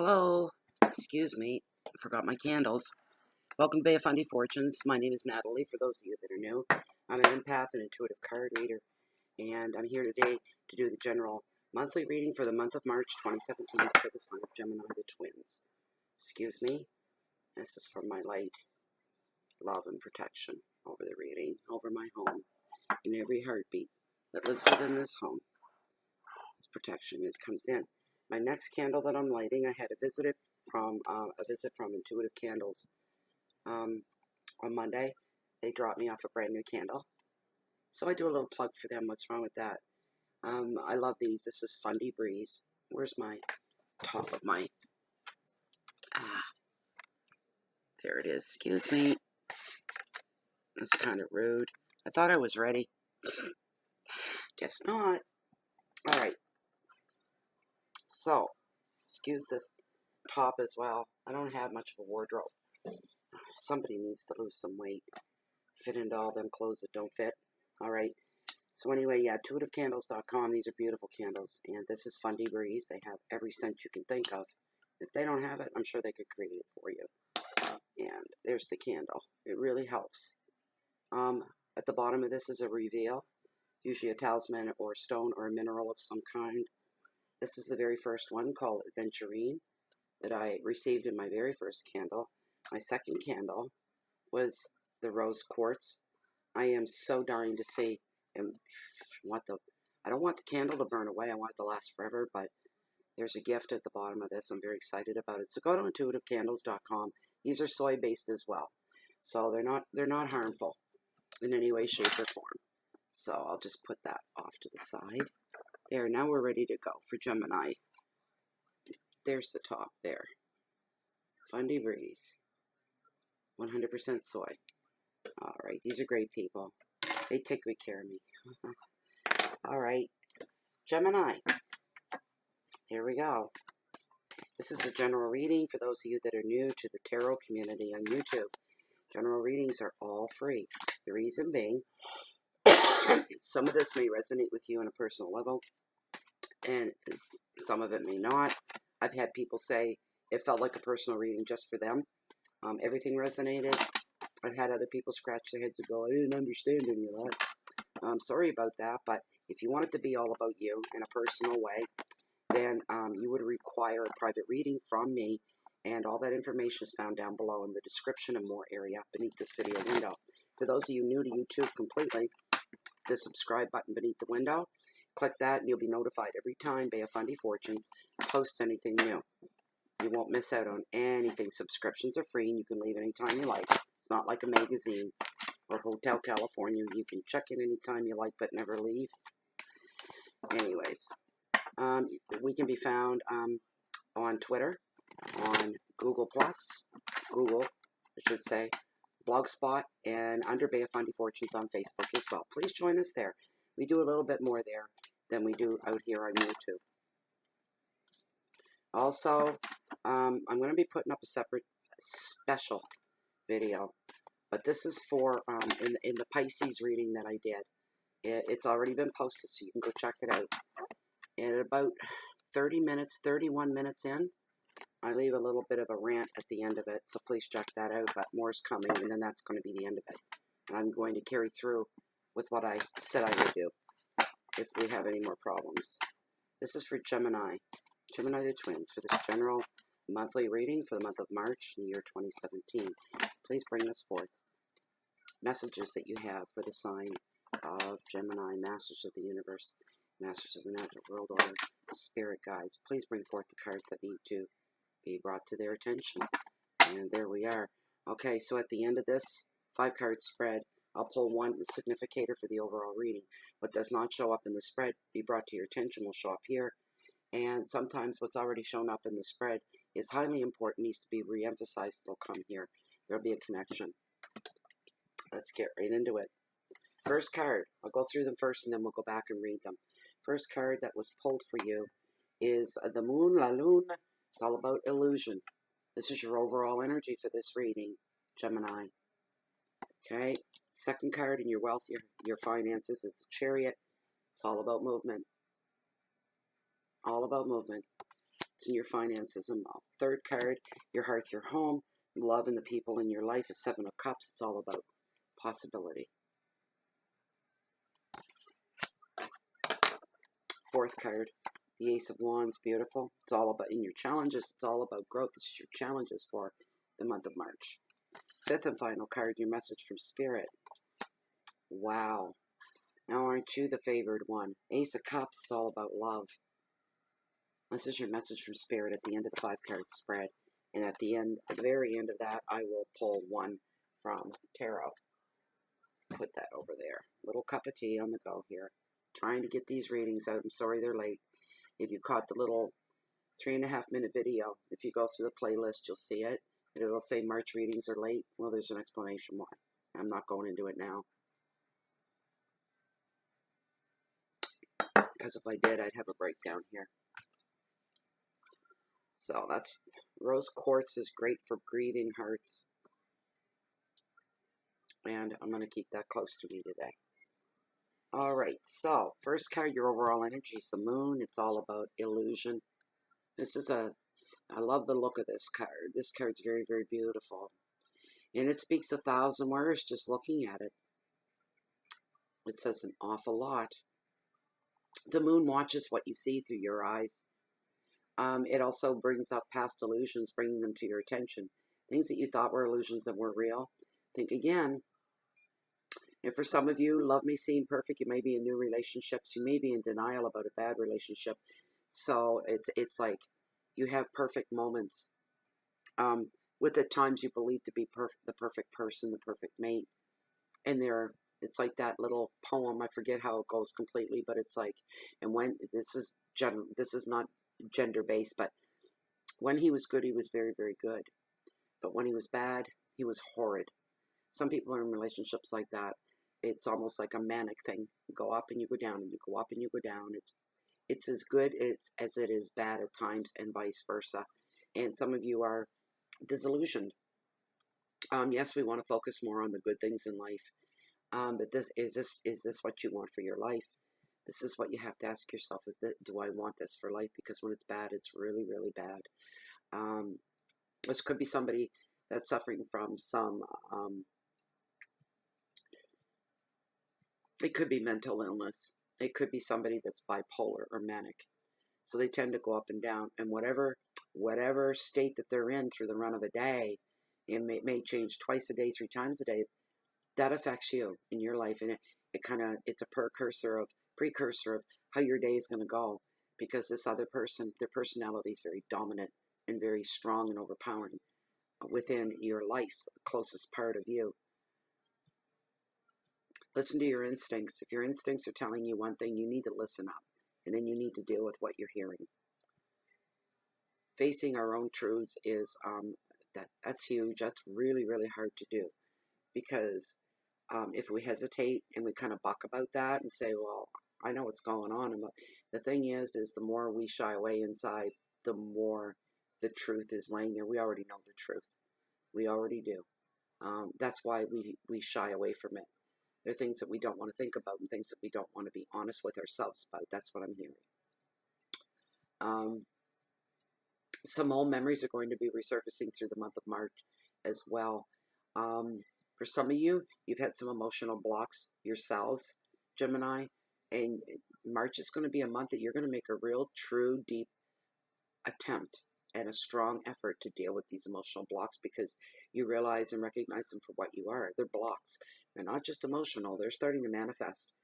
Hello, excuse me, I forgot my candles. Welcome to Bay of Fundy Fortunes. My name is Natalie, for those of you that are new. I'm an empath and intuitive card reader, and I'm here today to do the general monthly reading for the month of March 2017 for the sign of Gemini, the twins. Excuse me, this is for my light, love, and protection over the reading, over my home, and every heartbeat that lives within this home. This protection, it comes in. My next candle that I'm lighting, I had a visit from Intuitive Candles on Monday. They dropped me off a brand new candle, so I do a little plug for them. What's wrong with that? I love these. This is Fundy Breeze. Where's my top of my? There it is. Excuse me. That's kind of rude. I thought I was ready. Guess not. All right. So, excuse this top as well. I don't have much of a wardrobe. Somebody needs to lose some weight. Fit into all them clothes that don't fit. Alright. So anyway, yeah, intuitivecandles.com. These are beautiful candles. And this is Fundy Breeze. They have every scent you can think of. If they don't have it, I'm sure they could create it for you. And there's the candle. It really helps. At the bottom of this is a reveal. Usually a talisman or stone or a mineral of some kind. This is the very first one, called Adventurine, that I received in my very first candle. My second candle was the rose quartz. I am so dying to see, and I don't want the candle to burn away. I want it to last forever, but there's a gift at the bottom of this. I'm very excited about it. So go to intuitivecandles.com. These are soy-based as well, so they're not harmful in any way, shape, or form. So I'll just put that off to the side. There, now we're ready to go for Gemini. There's the top there. Fundy Breeze. 100% soy. Alright, these are great people. They take good care of me. Alright, Gemini. Here we go. This is a general reading for those of you that are new to the tarot community on YouTube. General readings are all free. The reason being, some of this may resonate with you on a personal level, and some of it may not. I've had people say it felt like a personal reading just for them. Everything resonated. I've had other people scratch their heads and go, I didn't understand any of that. I'm sorry about that, but if you want it to be all about you in a personal way, then you would require a private reading from me, and all that information is found down below in the description and more area beneath this video window. For those of you new to YouTube completely, the subscribe button beneath the window, click that and you'll be notified every time Bay of Fundy Fortunes posts anything new. You won't miss out on anything. Subscriptions are free and you can leave anytime you like. It's not like a magazine or Hotel California. You can check in anytime you like but never leave. Anyways, we can be found on Twitter, on Google+, Blogspot, and under Bay of Fundy Fortunes on Facebook as well. Please join us there. We do a little bit more there than we do out here on YouTube. Also, I'm going to be putting up a separate special video, but this is for in the Pisces reading that I did. It's already been posted, so you can go check it out. And about 31 minutes in, I leave a little bit of a rant at the end of it, so please check that out. But more is coming, and then that's going to be the end of it. And I'm going to carry through with what I said I would do if we have any more problems. This is for Gemini. Gemini the twins, for this general monthly reading for the month of March in the year 2017. Please bring us forth messages that you have for the sign of Gemini, masters of the universe, masters of the natural world order, spirit guides. Please bring forth the cards that need to be brought to their attention. And there we are. Okay, so at the end of this 5-card spread, I'll pull one significator for the overall reading. What does not show up in the spread, be brought to your attention, will show up here. And sometimes what's already shown up in the spread is highly important, needs to be re-emphasized. It'll come here. There'll be a connection. Let's get right into it. First card. I'll go through them first and then we'll go back and read them. First card that was pulled for you is the Moon, La Lune. It's all about illusion. This is your overall energy for this reading, Gemini. Okay. Second card in your wealth, your finances is the Chariot. It's all about movement. All about movement. It's in your finances and wealth. Third card, your hearth, your home, love and the people in your life is Seven of Cups. It's all about possibility. Fourth card, the Ace of Wands, beautiful. It's all about in your challenges. It's all about growth. This is your challenges for the month of March. Fifth and final card, your message from Spirit. Wow. Now aren't you the favored one? Ace of Cups, it's all about love. This is your message from Spirit at the end of the 5-card spread. And at the very end of that, I will pull one from Tarot. Put that over there. Little cup of tea on the go here. Trying to get these readings out. I'm sorry they're late. If you caught the little 3.5-minute video, if you go through the playlist, you'll see it. And it'll say March readings are late. Well, there's an explanation why. I'm not going into it now. Because if I did, I'd have a breakdown here. So that's rose quartz is great for grieving hearts. And I'm going to keep that close to me today. All right, so first card, your overall energy is the moon. It's all about illusion. I love the look of this card. This card's very, very beautiful. And it speaks 1,000 words just looking at it. It says an awful lot. The moon watches what you see through your eyes. It also brings up past illusions, bringing them to your attention. Things that you thought were illusions that were real. Think again. And for some of you, love may seem perfect. You may be in new relationships. You may be in denial about a bad relationship. So it's like you have perfect moments. With at times you believe to be the perfect person, the perfect mate. And it's like that little poem. I forget how it goes completely, but it's like, and when this is not gender based, but when he was good, he was very, very good. But when he was bad, he was horrid. Some people are in relationships like that. It's almost like a manic thing. You go up and you go down, and you go up and you go down. It's as good as it is bad at times, and vice versa. And some of you are disillusioned. Yes, we want to focus more on the good things in life. But is this what you want for your life? This is what you have to ask yourself. Do I want this for life? Because when it's bad, it's really, really bad. This could be somebody that's suffering from some, it could be mental illness. It could be somebody that's bipolar or manic. So they tend to go up and down. And whatever state that they're in through the run of a day, it may change twice a day, 3 times a day. That affects you in your life. And it's a precursor of how your day is going to go. Because this other person, their personality is very dominant and very strong and overpowering within your life, the closest part of you. Listen to your instincts. If your instincts are telling you one thing, you need to listen up. And then you need to deal with what you're hearing. Facing our own truths is, that's huge. That's really, really hard to do. Because if we hesitate and we kind of buck about that and say, well, I know what's going on. And the thing is the more we shy away inside, the more the truth is laying there. We already know the truth. We already do. That's why we shy away from it. There are things that we don't want to think about and things that we don't want to be honest with ourselves about. That's what I'm hearing. Some old memories are going to be resurfacing through the month of March as well. For some of you, you've had some emotional blocks yourselves, Gemini, and March is going to be a month that you're going to make a real, true, deep attempt and a strong effort to deal with these emotional blocks because you realize and recognize them for what you are. They're blocks. They're not just emotional. They're starting to manifest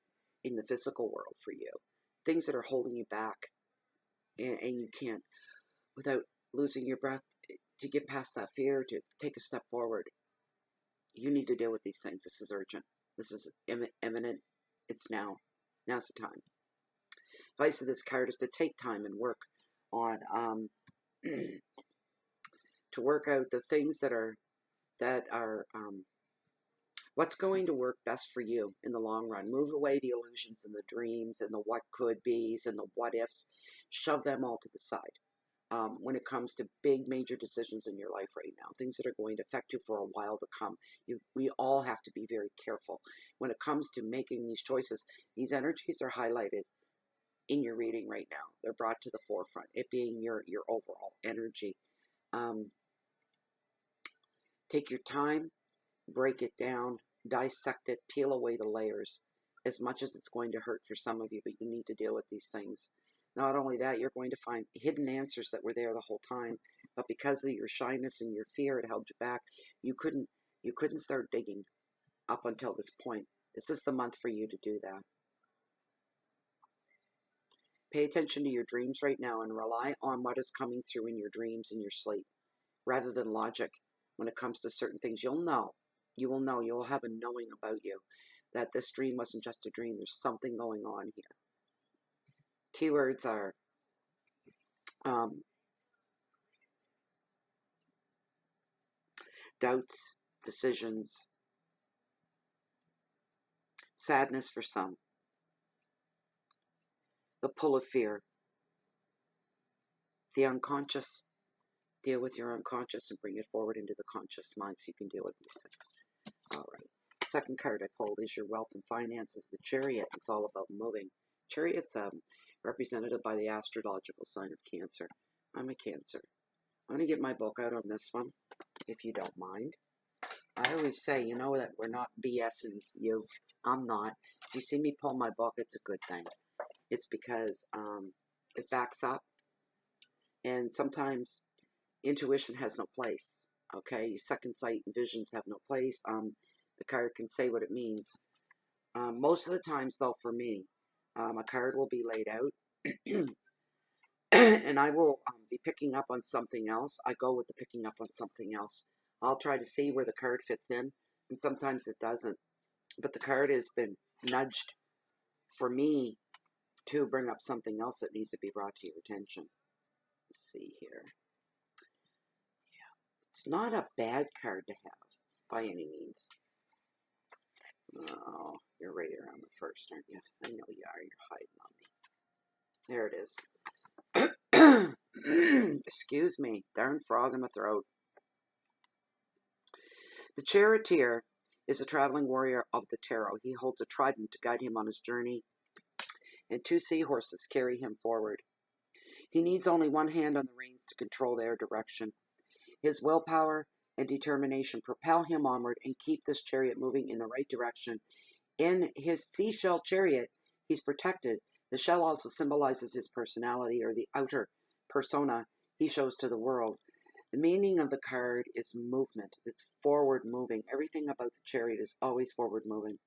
in the physical world for you. Things that are holding you back. And you can't, without losing your breath, to get past that fear, to take a step forward. You need to deal with these things. This is urgent. This is imminent. It's now. Now's the time. Advice of this card is to take time and work on to work out the things that are what's going to work best for you in the long run. Move away the illusions and the dreams and the what could be's and the what ifs. Shove them all to the side. When it comes to big major decisions in your life right now, things that are going to affect you for a while to come, we all have to be very careful. When it comes to making these choices, these energies are highlighted in your reading right now. They're brought to the forefront, it being your overall energy. Take your time, break it down, dissect it, peel away the layers, as much as it's going to hurt for some of you, but you need to deal with these things. Not only that, you're going to find hidden answers that were there the whole time, but because of your shyness and your fear, it held you back. You couldn't start digging up until this point. This is the month for you to do that. Pay attention to your dreams right now and rely on what is coming through in your dreams in your sleep, rather than logic. When it comes to certain things, you'll know. You will know. You'll have a knowing about you that this dream wasn't just a dream. There's something going on here. Keywords are doubts, decisions, sadness for some, the pull of fear, the unconscious. Deal with your unconscious and bring it forward into the conscious mind so you can deal with these things. All right. Second card I pulled is your wealth and finances, the Chariot. It's all about moving. Chariot's represented by the astrological sign of Cancer. I'm a Cancer. I'm going to get my book out on this one, if you don't mind. I always say, you know, that we're not BSing you. I'm not. If you see me pull my book, it's a good thing. It's because it backs up. And sometimes intuition has no place. Okay? Second sight and visions have no place. The card can say what it means. Most of the times, though, for me, a card will be laid out. And I will be picking up on something else. I go with the picking up on something else. I'll try to see where the card fits in, and sometimes it doesn't. But the card has been nudged for me to bring up something else that needs to be brought to your attention. Let's see here. Yeah, it's not a bad card to have, by any means. Oh, you're right around the first, aren't you? I know you are. You're hiding on me. There it is. Excuse me. Darn frog in my throat. The charioteer is a traveling warrior of the tarot. He holds a trident to guide him on his journey, and 2 seahorses carry him forward. He needs only one hand on the reins to control their direction. His willpower and determination propel him onward and keep this chariot moving in the right direction. In his seashell chariot, he's protected. The shell also symbolizes his personality, or the outer persona he shows to the world. The meaning of the card is movement. It's forward moving. Everything about the chariot is always forward moving.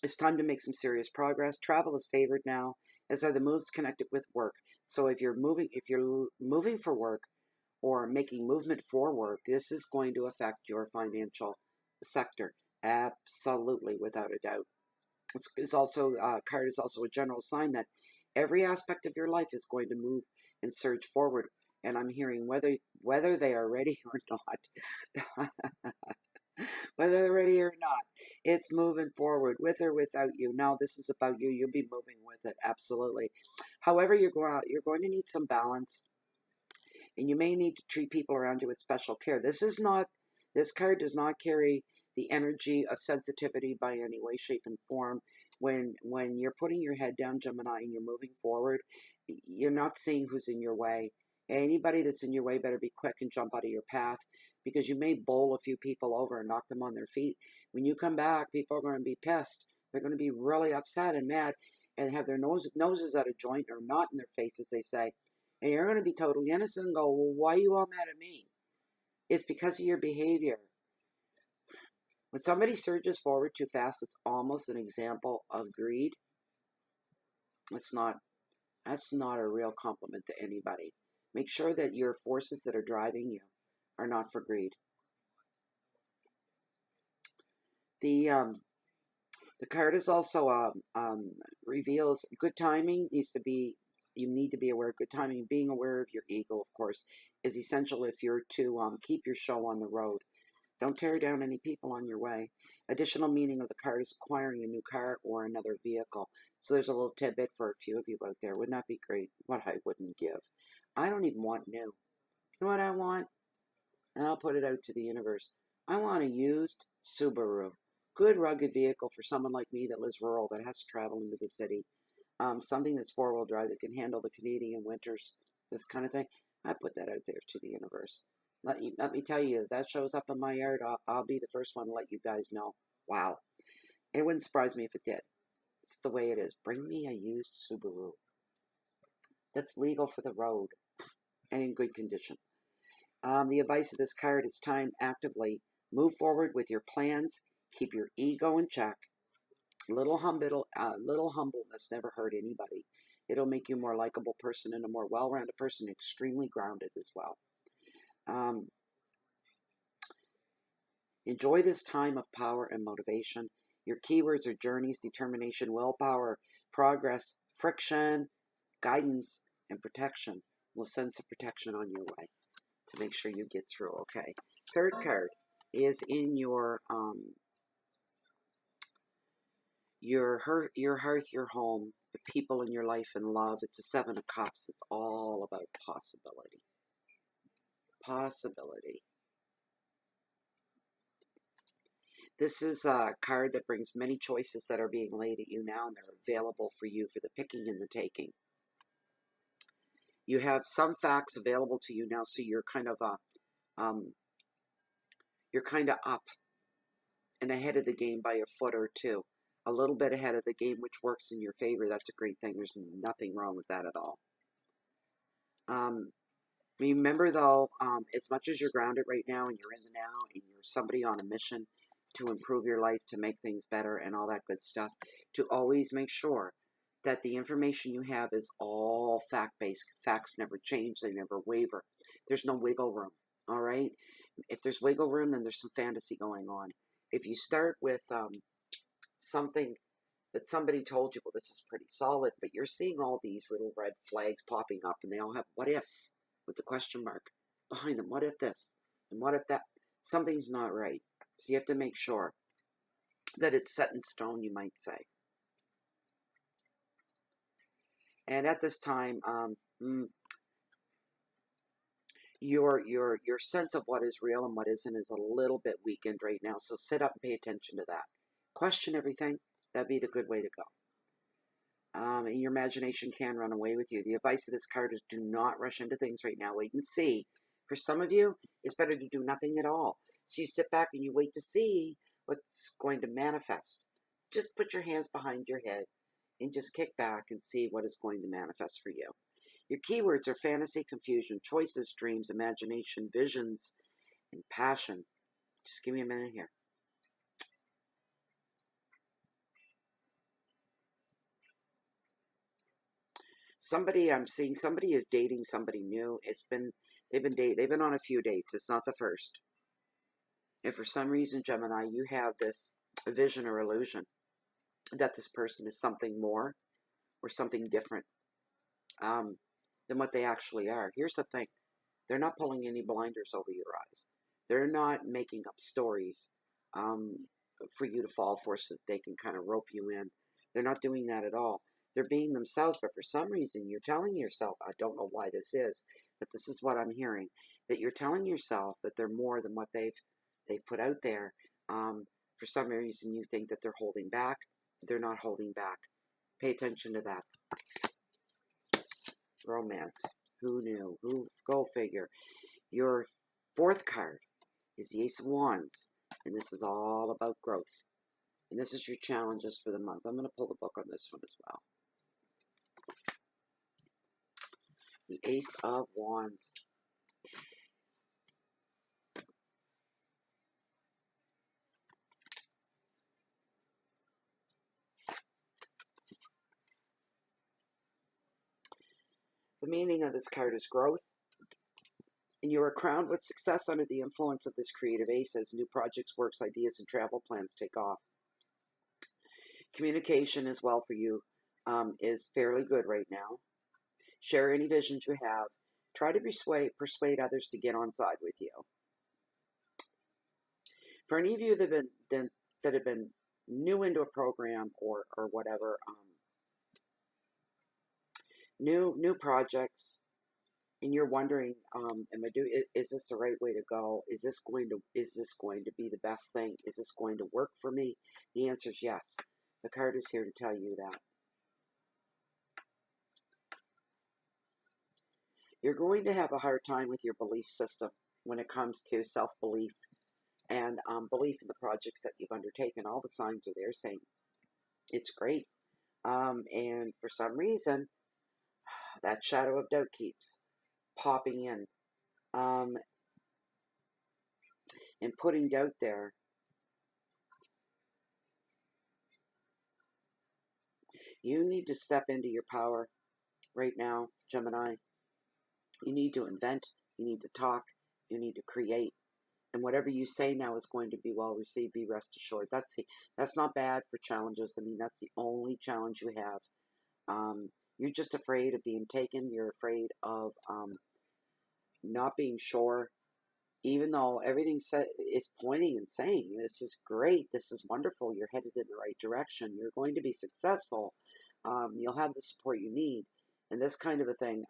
It's time to make some serious progress. Travel is favored now, as are the moves connected with work. So if you're moving for work or making movement for work, this is going to affect your financial sector. Absolutely, without a doubt. It's also card is also a general sign that every aspect of your life is going to move and surge forward. And I'm hearing whether they are ready or not. Whether they're ready or not, it's moving forward, with or without you. Now, this is about you. You'll be moving with it, absolutely. However, you're going to need some balance, and you may need to treat people around you with special care. This card does not carry the energy of sensitivity by any way, shape, and form. When you're putting your head down, Gemini, and you're moving forward, you're not seeing who's in your way. Anybody that's in your way better be quick and jump out of your path, because you may bowl a few people over and knock them on their feet. When you come back, people are going to be pissed. They're going to be really upset and mad and have their noses out of joint, or not in their faces, they say. And you're going to be totally innocent and go, well, why are you all mad at me? It's because of your behavior. When somebody surges forward too fast, it's almost an example of greed. That's not a real compliment to anybody. Make sure that your forces that are driving you are not for greed. The card is also reveals good timing. You need to be aware of good timing. Being aware of your ego, of course, is essential if you're to keep your show on the road. Don't tear down any people on your way. Additional meaning of the card is acquiring a new car or another vehicle. So there's a little tidbit for a few of you out there. Wouldn't that be great? What I wouldn't give. I don't even want new. You know what I want? And I'll put it out to the universe. I want a used Subaru. Good rugged vehicle for someone like me that lives rural, that has to travel into the city. something that's four-wheel drive that can handle the Canadian winters, this kind of thing. I put that out there to the universe. Let me tell you, if that shows up in my yard, I'll be the first one to let you guys know. Wow. It wouldn't surprise me if it did. It's the way it is. Bring me a used Subaru that's legal for the road and in good condition. The advice of this card is time actively. Move forward with your plans. Keep your ego in check. Little humbleness never hurt anybody. It'll make you a more likable person and a more well-rounded person, extremely grounded as well. Enjoy this time of power and motivation. Your keywords are journeys, determination, willpower, progress, friction, guidance, and protection. We'll send some protection on your way to make sure you get through, okay? Third card is in your hearth, your home, the people in your life and love. It's a 7 of Cups. It's all about possibility. Possibility. This is a card that brings many choices that are being laid at you now, and they're available for you for the picking and the taking. You have some facts available to you now, so you're kind of up and ahead of the game by a foot or two. A little bit ahead of the game, which works in your favor. That's a great thing. There's nothing wrong with that at all. Remember, though, as much as you're grounded right now and you're in the now and you're somebody on a mission to improve your life, to make things better and all that good stuff, to always make sure that the information you have is all fact-based. Facts never change. They never waver. There's no wiggle room, all right? If there's wiggle room, then there's some fantasy going on. If you start with something that somebody told you, well, this is pretty solid, but you're seeing all these little red flags popping up, and they all have what-ifs with the question mark behind them. What if this? And what if that? Something's not right. So you have to make sure that it's set in stone, you might say. And at this time, your sense of what is real and what isn't is a little bit weakened right now. So sit up and pay attention to that. Question everything. That'd be the good way to go. And your imagination can run away with you. The advice of this card is do not rush into things right now. Wait and see. For some of you, it's better to do nothing at all. So you sit back and you wait to see what's going to manifest. Just put your hands behind your head and just kick back and see what is going to manifest for you. Your keywords are fantasy, confusion, choices, dreams, imagination, visions, and passion. Just give me a minute here. I'm seeing somebody is dating somebody new. They've been on a few dates. It's not the first. And for some reason, Gemini, you have this vision or illusion that this person is something more or something different than what they actually are. Here's the thing. They're not pulling any blinders over your eyes. They're not making up stories for you to fall for so that they can kind of rope you in. They're not doing that at all. They're being themselves, but for some reason you're telling yourself, I don't know why this is, but this is what I'm hearing, that you're telling yourself that they're more than what they've put out there. For some reason you think that they're holding back. They're not holding back. Pay attention to that. Romance. Who knew? Go figure. Your fourth card is the Ace of Wands, and this is all about growth. And this is your challenges for the month. I'm going to pull the book on this one as well. The Ace of Wands. The meaning of this card is growth. And you are crowned with success under the influence of this creative ace as new projects, works, ideas, and travel plans take off. Communication as well for you is fairly good right now. Share any visions you have. Try to persuade others to get on side with you. For any of you that have been new into a program or whatever, new projects, and you're wondering, is this the right way to go? Is this going to be the best thing? Is this going to work for me? The answer is yes. The card is here to tell you that. You're going to have a hard time with your belief system when it comes to self-belief and belief in the projects that you've undertaken. All the signs are there saying it's great. And for some reason, that shadow of doubt keeps popping in and putting doubt there. You need to step into your power right now, Gemini. You need to invent, you need to talk, you need to create. And whatever you say now is going to be well received, be rest assured. That's not bad for challenges. I mean, that's the only challenge you have. You're just afraid of being taken. You're afraid of not being sure. Even though everything is pointing and saying, this is great, this is wonderful, you're headed in the right direction, you're going to be successful, you'll have the support you need, and this kind of a thing,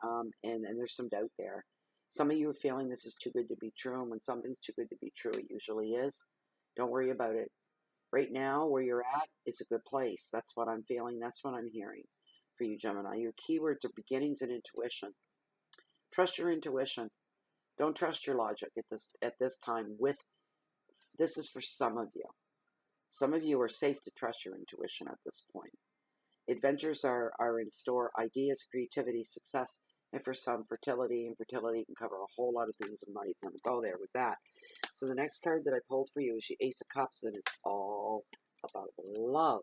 and there's some doubt there. Some of you are feeling this is too good to be true, and when something's too good to be true, it usually is. Don't worry about it. Right now, where you're at, it's a good place. That's what I'm feeling, that's what I'm hearing for you, Gemini. Your keywords are beginnings and intuition. Trust your intuition. Don't trust your logic at this time. This is for some of you. Some of you are safe to trust your intuition at this point. Adventures are in store. Ideas, creativity, success, and for some, fertility. And fertility can cover a whole lot of things. I'm not even going to go there with that. So the next card that I pulled for you is the Ace of Cups, and it's all about love.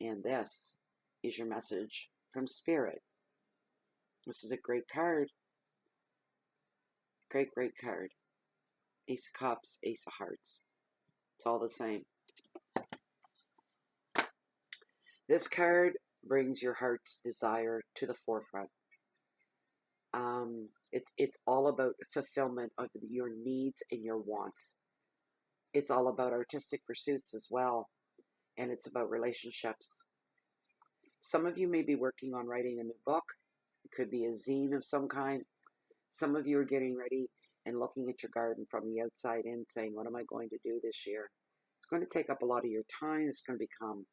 And this is your message from Spirit. This is a great card. Great, great card. Ace of Cups, Ace of Hearts. It's all the same. This card brings your heart's desire to the forefront. It's all about fulfillment of your needs and your wants. It's all about artistic pursuits as well. And it's about relationships. Some of you may be working on writing a new book. It could be a zine of some kind. Some of you are getting ready and looking at your garden from the outside in, saying, what am I going to do this year? It's going to take up a lot of your time. It's going to become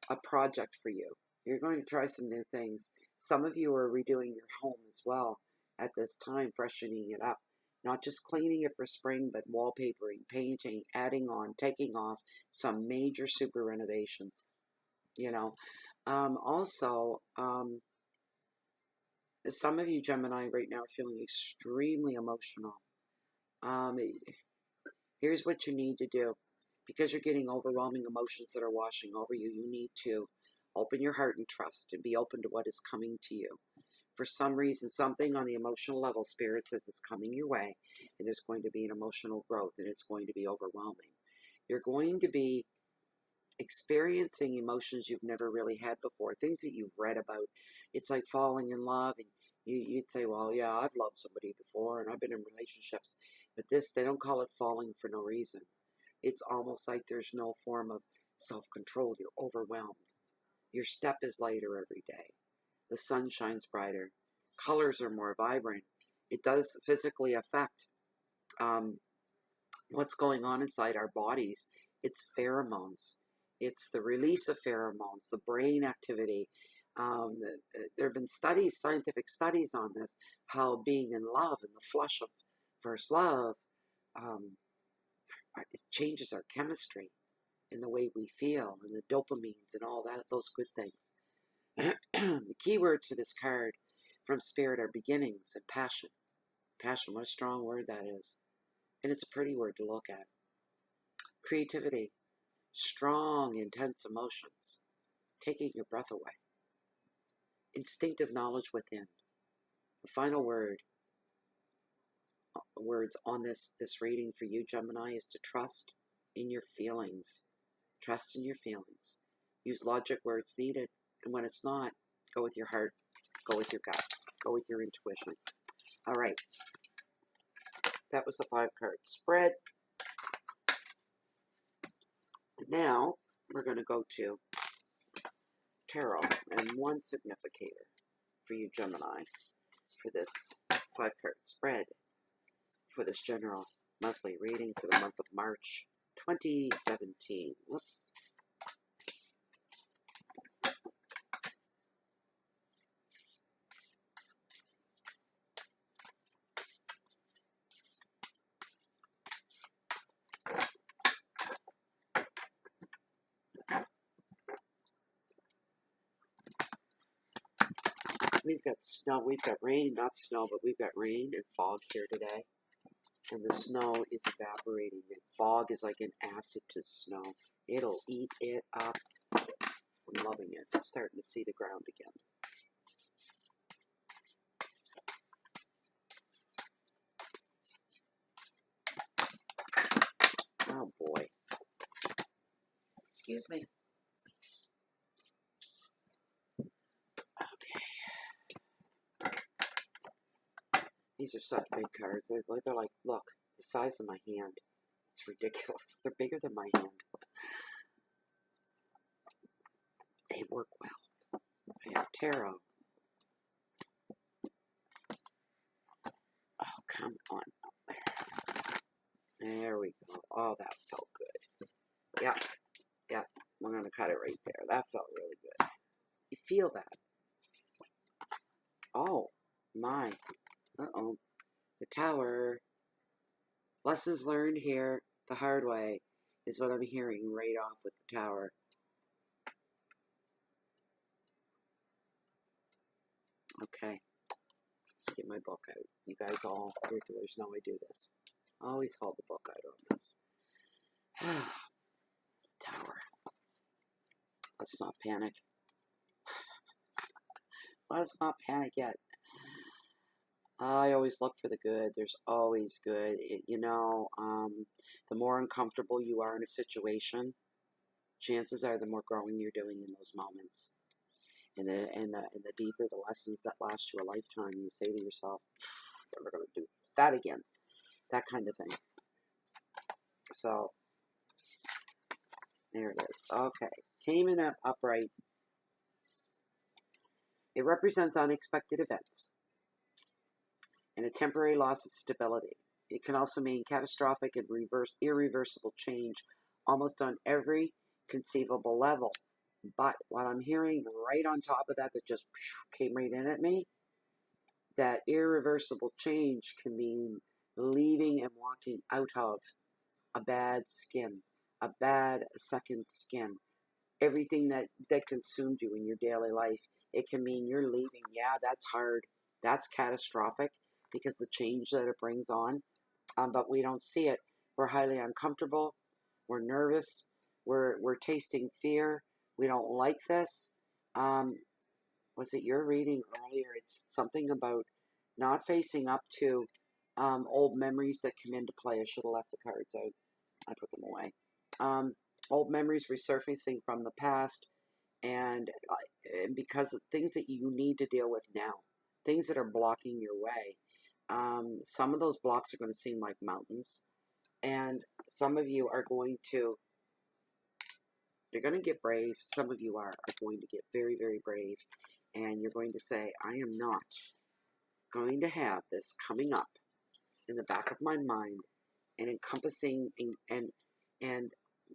a project for you. You're going to try some new things. Some of you are redoing your home as well at this time, freshening it up. Not just cleaning it for spring, but wallpapering, painting, adding on, taking off some major super renovations. You know, also, some of you Gemini right now are feeling extremely emotional. Here's what you need to do. Because you're getting overwhelming emotions that are washing over you, you need to open your heart and trust and be open to what is coming to you. For some reason, something on the emotional level, Spirit says it's coming your way, and there's going to be an emotional growth, and it's going to be overwhelming. You're going to be experiencing emotions you've never really had before, things that you've read about. It's like falling in love, and you'd say, well, yeah, I've loved somebody before, and I've been in relationships. But this, they don't call it falling for no reason. It's almost like there's no form of self-control. You're overwhelmed. Your step is lighter every day. The sun shines brighter. Colors are more vibrant. It does physically affect what's going on inside our bodies. It's pheromones. It's the release of pheromones, the brain activity. There have been studies, scientific studies on this, how being in love and the flush of first love, it changes our chemistry and the way we feel, and the dopamines and all that, those good things. The keywords for this card from Spirit are beginnings and passion. Passion, what a strong word that is. And it's a pretty word to look at. Creativity, strong, intense emotions, taking your breath away. Instinctive knowledge within. The final words on this reading for you, Gemini, is to trust in your feelings. Trust in your feelings. Use logic where it's needed, and when it's not, go with your heart, go with your gut, go with your intuition. All right. That was the 5-card spread. Now, we're going to go to tarot and one significator for you, Gemini, for this 5-card spread, for this general monthly reading for the month of March 2017. Whoops. we've got snow, we've got rain, not snow, but we've got rain and fog here today. And the snow is evaporating. And fog is like an acid to snow. It'll eat it up. I'm loving it. I'm starting to see the ground again. Oh boy. Excuse me. Okay. These are such big cards. They're like, look, the size of my hand. It's ridiculous. They're bigger than my hand. They work well. I have tarot. Oh, come on. There we go. Oh, that felt good. Yep. Yep. We're going to cut it right there. That felt really good. You feel that. Oh, my. Uh-oh. The Tower. Lessons learned here the hard way is what I'm hearing right off with the Tower. Okay. Get my book out. You guys all regulars know I do this. I always hold the book out on this. Tower. Let's not panic. Let's not panic yet. I always look for the good. There's always good. The more uncomfortable you are in a situation, chances are the more growing you're doing in those moments. And the deeper the lessons that last you a lifetime, you say to yourself, never going to do that again. That kind of thing. So, there it is. Okay. Came in upright. It represents unexpected events and a temporary loss of stability. It can also mean catastrophic and irreversible change almost on every conceivable level. But what I'm hearing right on top of that just came right in at me, that irreversible change can mean leaving and walking out of a bad skin, a bad second skin, everything that consumed you in your daily life. It can mean you're leaving. Yeah, that's hard. That's catastrophic because the change that it brings on. But we don't see it. We're highly uncomfortable. We're nervous. We're tasting fear. We don't like this. Was it your reading earlier? It's something about not facing up to old memories that come into play. I should have left the cards out. I put them away. Old memories resurfacing from the past, and because of things that you need to deal with now, things that are blocking your way. Some of those blocks are going to seem like mountains, and some of you are going to, you're going to get brave. Some of you are going to get very, very brave, and you're going to say, I am not going to have this coming up in the back of my mind and encompassing and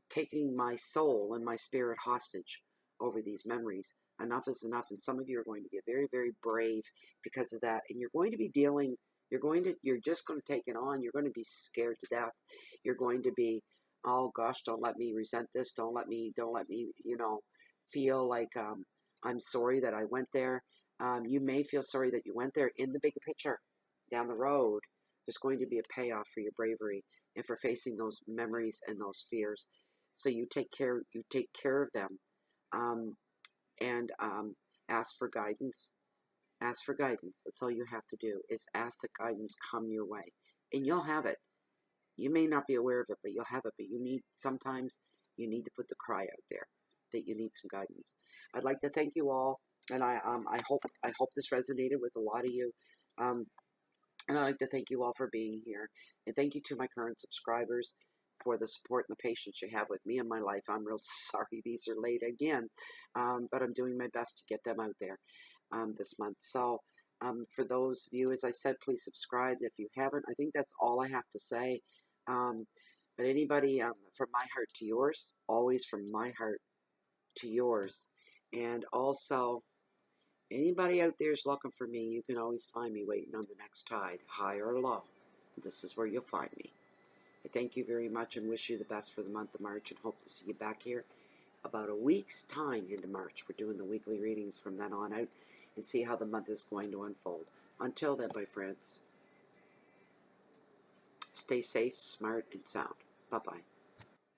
taking my soul and my spirit hostage over these memories. Enough is enough, and some of you are going to get very, very brave because of that, and you're going to be dealing, you're just going to take it on. You're going to be scared to death. You're going to be, oh gosh, don't let me resent this. Don't let me, feel like I'm sorry that I went there. You may feel sorry that you went there. In the bigger picture, down the road, there's going to be a payoff for your bravery and for facing those memories and those fears. So you take care of them, and ask for guidance. Ask for guidance. That's all you have to do, is ask the guidance come your way, and you'll have it. You may not be aware of it, but you'll have it. But sometimes you need to put the cry out there that you need some guidance. I'd like to thank you all, and I hope this resonated with a lot of you. And I'd like to thank you all for being here, and thank you to my current subscribers for the support and the patience you have with me in my life. I'm real sorry these are late again, but I'm doing my best to get them out there this month. So for those of you, as I said, please subscribe if you haven't. I think that's all I have to say. But anybody, from my heart to yours, always from my heart to yours. And also, anybody out there is looking for me, you can always find me waiting on the next tide, high or low. This is where you'll find me. I thank you very much and wish you the best for the month of March, and hope to see you back here about a week's time into March. We're doing the weekly readings from then on out. and see how the month is going to unfold. Until then, my friends, stay safe, smart, and sound. Bye-bye.